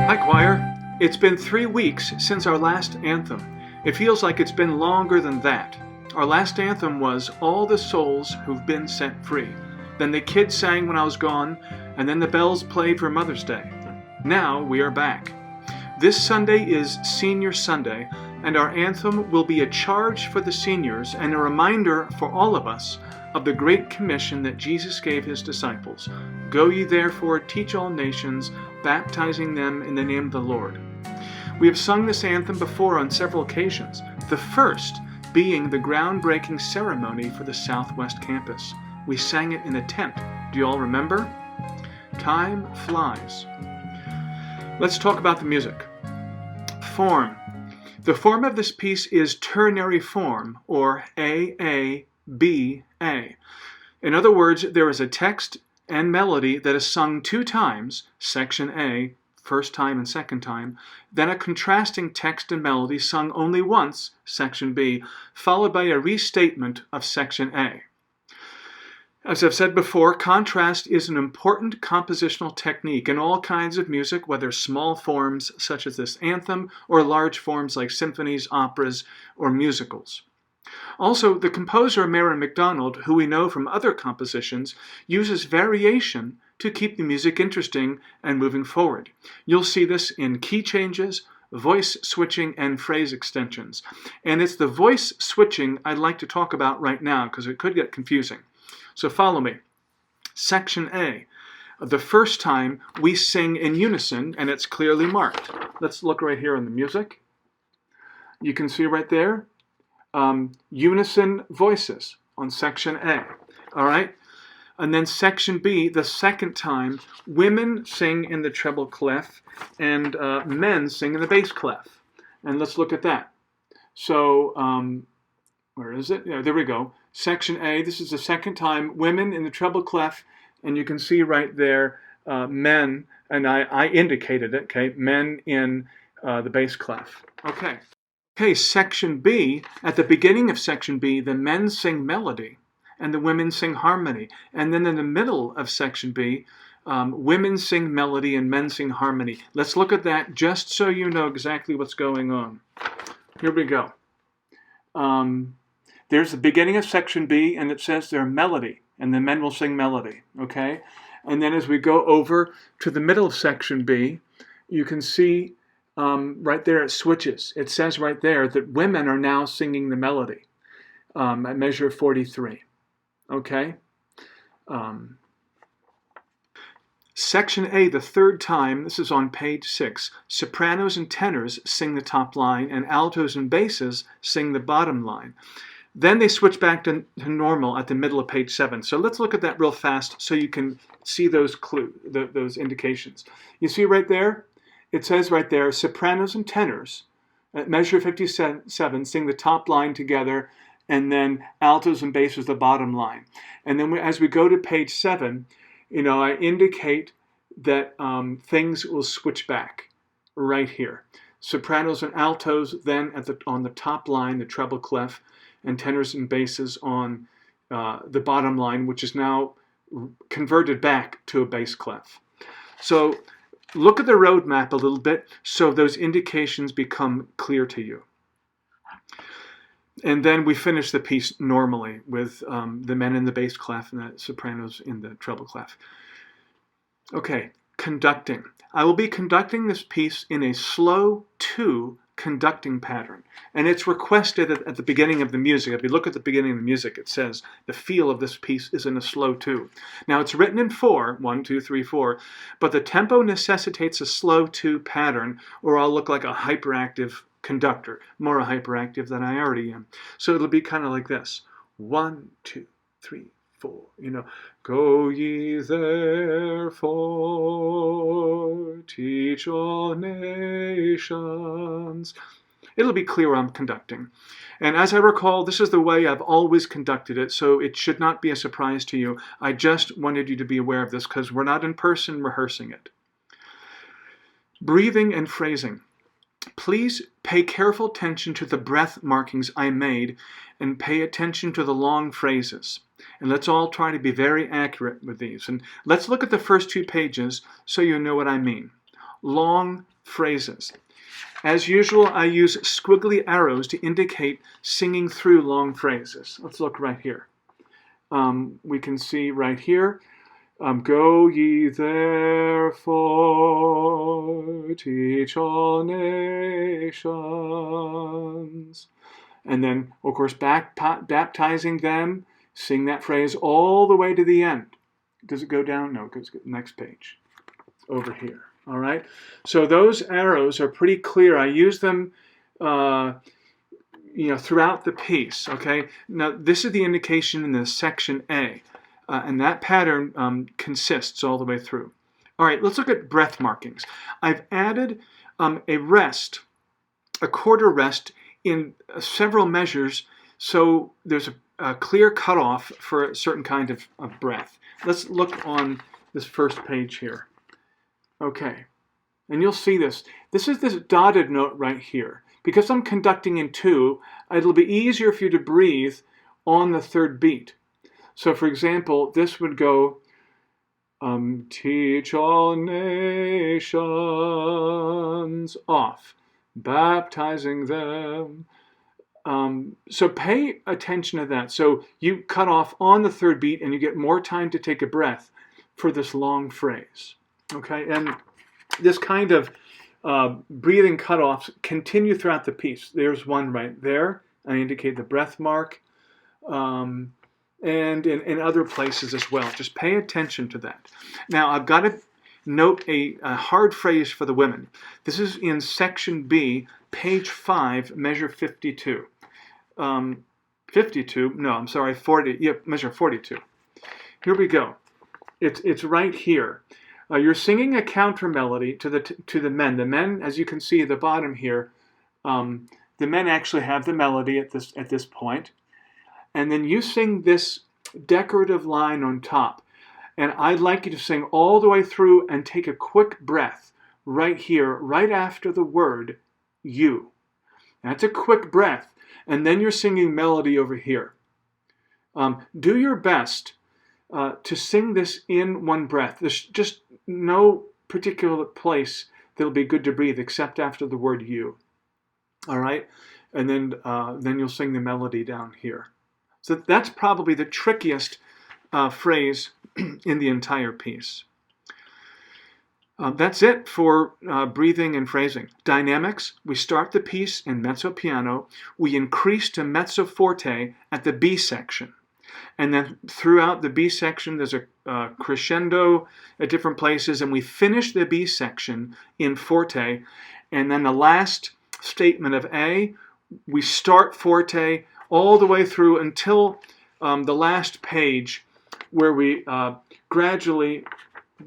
Hi, choir. It's been 3 weeks since our last anthem. It feels like it's been longer than that. Our last anthem was All the Souls Who've Been Set Free. Then the kids sang when I was gone, and then the bells played for Mother's Day. Now we are back. This Sunday is Senior Sunday, and our anthem will be a charge for the seniors and a reminder for all of us of the great commission that Jesus gave his disciples. Go ye therefore, teach all nations, baptizing them in the name of the Lord. We have sung this anthem before on several occasions, the first being the groundbreaking ceremony for the Southwest campus. We sang it in a tent. Do you all remember? Time flies. Let's talk about the music. Form. The form of this piece is ternary form, or A-A-B-A. In other words, there is a text and melody that is sung 2 times, section A, first time and second time, then a contrasting text and melody sung only once, section B, followed by a restatement of section A. As I've said before, contrast is an important compositional technique in all kinds of music, whether small forms such as this anthem or large forms like symphonies, operas, or musicals. Also, the composer McDonald, who we know from other compositions, uses variation to keep the music interesting and moving forward. You'll see this in key changes, voice switching, and phrase extensions. And it's the voice switching I'd like to talk about right now because it could get confusing. So follow me. Section A. The first time we sing in unison, and it's clearly marked. Let's look right here in the music. You can see right there, unison voices on section A. All right? And then section B, the second time, women sing in the treble clef and men sing in the bass clef. And let's look at that. So, where is it? Yeah, there we go. Section A, this is the second time, women in the treble clef, and you can see right there, men, and I indicated it, okay, men in the bass clef. Okay, section B, at the beginning of section B, the men sing melody, and the women sing harmony. And then in the middle of section B, women sing melody and men sing harmony. Let's look at that just so you know exactly what's going on. Here we go. There's the beginning of section B, and it says their melody, and the men will sing melody, okay? And then as we go over to the middle of section B, you can see right there it switches. It says right there that women are now singing the melody at measure 43, okay? Section A, the third time, this is on page 6, sopranos and tenors sing the top line, and altos and basses sing the bottom line. Then they switch back to normal at the middle of page 7. So let's look at that real fast so you can see those those indications. You see right there? It says right there, sopranos and tenors at measure 57 sing the top line together, and then altos and basses the bottom line. And then as we go to page 7, I indicate that things will switch back right here. Sopranos and altos then on the top line, the treble clef, and tenors and basses on the bottom line, which is now converted back to a bass clef. So look at the roadmap a little bit so those indications become clear to you. And then we finish the piece normally with the men in the bass clef and the sopranos in the treble clef. Okay, conducting. I will be conducting this piece in a slow 2 conducting pattern. And it's requested at the beginning of the music. If you look at the beginning of the music, it says the feel of this piece is in a slow 2. Now it's written in 4, 1, 2, 3, 4, but the tempo necessitates a slow 2 pattern, or I'll look like a hyperactive conductor, more hyperactive than I already am. So it'll be kind of like this. 1, 2, 3, 4. Go ye therefore, teach all nations. It'll be clear I'm conducting. And as I recall, this is the way I've always conducted it, so it should not be a surprise to you. I just wanted you to be aware of this because we're not in person rehearsing it. Breathing and phrasing. Please pay careful attention to the breath markings I made and pay attention to the long phrases. And let's all try to be very accurate with these. And let's look at the first 2 pages so you know what I mean. Long phrases. As usual, I use squiggly arrows to indicate singing through long phrases. Let's look right here. We can see right here, go ye therefore, teach all nations. And then, of course, baptizing them, sing that phrase all the way to the end. Does it go down? No, it goes to the next page. Over here. All right? So those arrows are pretty clear. I use them throughout the piece. Okay? Now, this is the indication in the section A. And that pattern consists all the way through. All right, let's look at breath markings. I've added a rest, a quarter rest, in several measures, so there's a clear cutoff for a certain kind of breath. Let's look on this first page here. Okay, and you'll see this. This is this dotted note right here. Because I'm conducting in 2, it'll be easier for you to breathe on the 3rd beat. So for example, this would go, teach all nations, off. Baptizing them. So pay attention to that. So you cut off on the 3rd beat and you get more time to take a breath for this long phrase. Okay, and this kind of breathing cutoffs continue throughout the piece. There's one right there. I indicate the breath mark. And in other places as well. Just pay attention to that. Now I've got to note a hard phrase for the women. This is in section B, page 5, measure 52. 52? No, I'm sorry, 40. Yep, measure 42. Here we go. It's right here. You're singing a counter melody to the men. The men, as you can see at the bottom here, the men actually have the melody at this point, and then you sing this decorative line on top. And I'd like you to sing all the way through and take a quick breath right here, right after the word you. That's a quick breath. And then you're singing melody over here. Do your best to sing this in one breath. There's just no particular place that'll be good to breathe except after the word you. All right? And then you'll sing the melody down here. So that's probably the trickiest phrase in the entire piece. That's it for breathing and phrasing. Dynamics, we start the piece in mezzo piano. We increase to mezzo forte at the B section. And then throughout the B section, there's a crescendo at different places. And we finish the B section in forte. And then the last statement of A, we start forte all the way through until the last page, where we gradually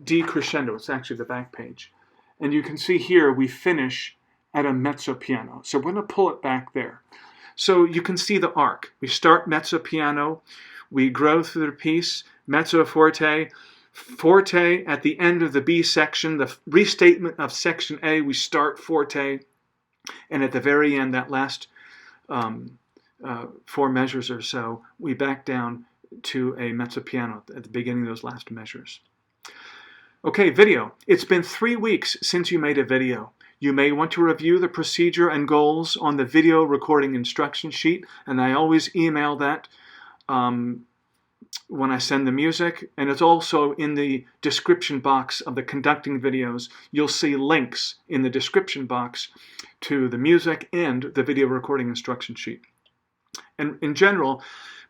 decrescendo. It's actually the back page. And you can see here we finish at a mezzo piano. So we're going to pull it back there. So you can see the arc. We start mezzo piano. We grow through the piece, mezzo forte. Forte at the end of the B section. The restatement of section A, we start forte. And at the very end, that last 4 measures or so, we back down to a mezzo piano at the beginning of those last measures. Okay, video. It's been 3 weeks since you made a video. You may want to review the procedure and goals on the video recording instruction sheet, and I always email that when I send the music, and it's also in the description box of the conducting videos. You'll see links in the description box to the music and the video recording instruction sheet. And in general,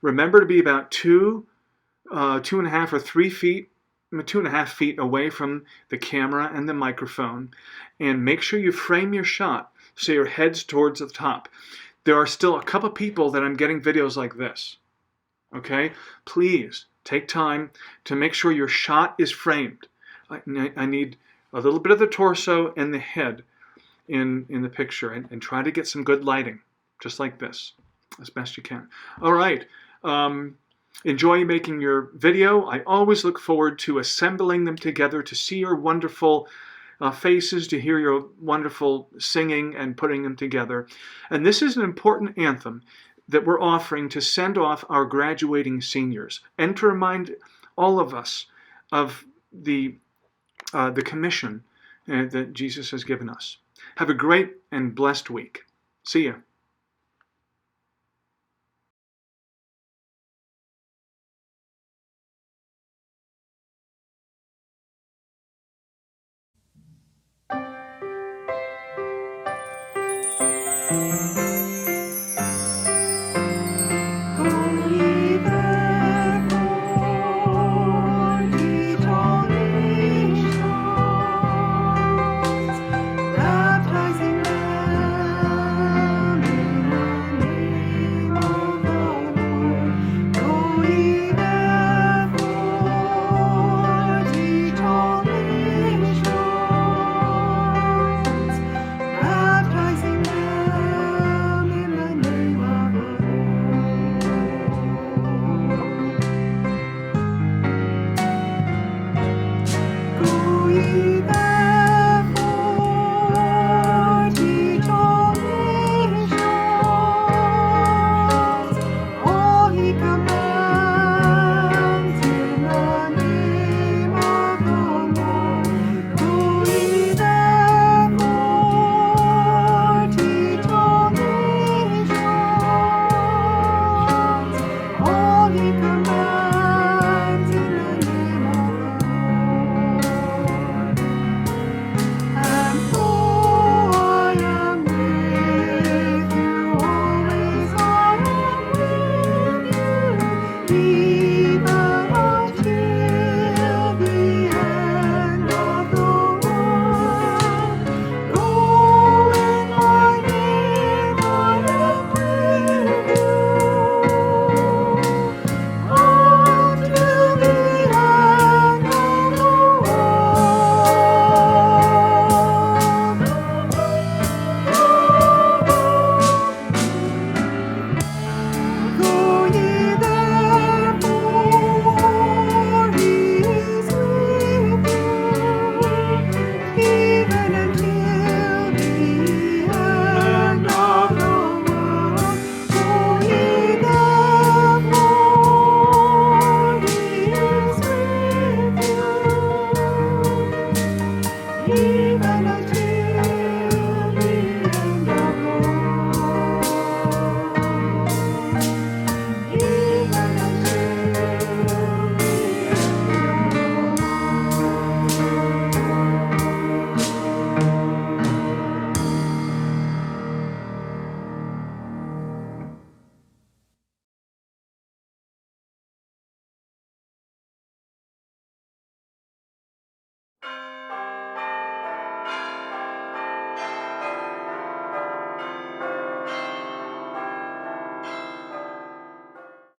remember to be about 2.5 or 3 feet, 2.5 feet away from the camera and the microphone, and make sure you frame your shot so your head's towards the top. There are still a couple people that I'm getting videos like this. Okay? Please take time to make sure your shot is framed. I need a little bit of the torso and the head in the picture, and try to get some good lighting, just like this, as best you can. All right. Enjoy making your video. I always look forward to assembling them together, to see your wonderful faces, to hear your wonderful singing and putting them together. And this is an important anthem. that we're offering to send off our graduating seniors, and to remind all of us of the commission that Jesus has given us. Have a great and blessed week. See ya.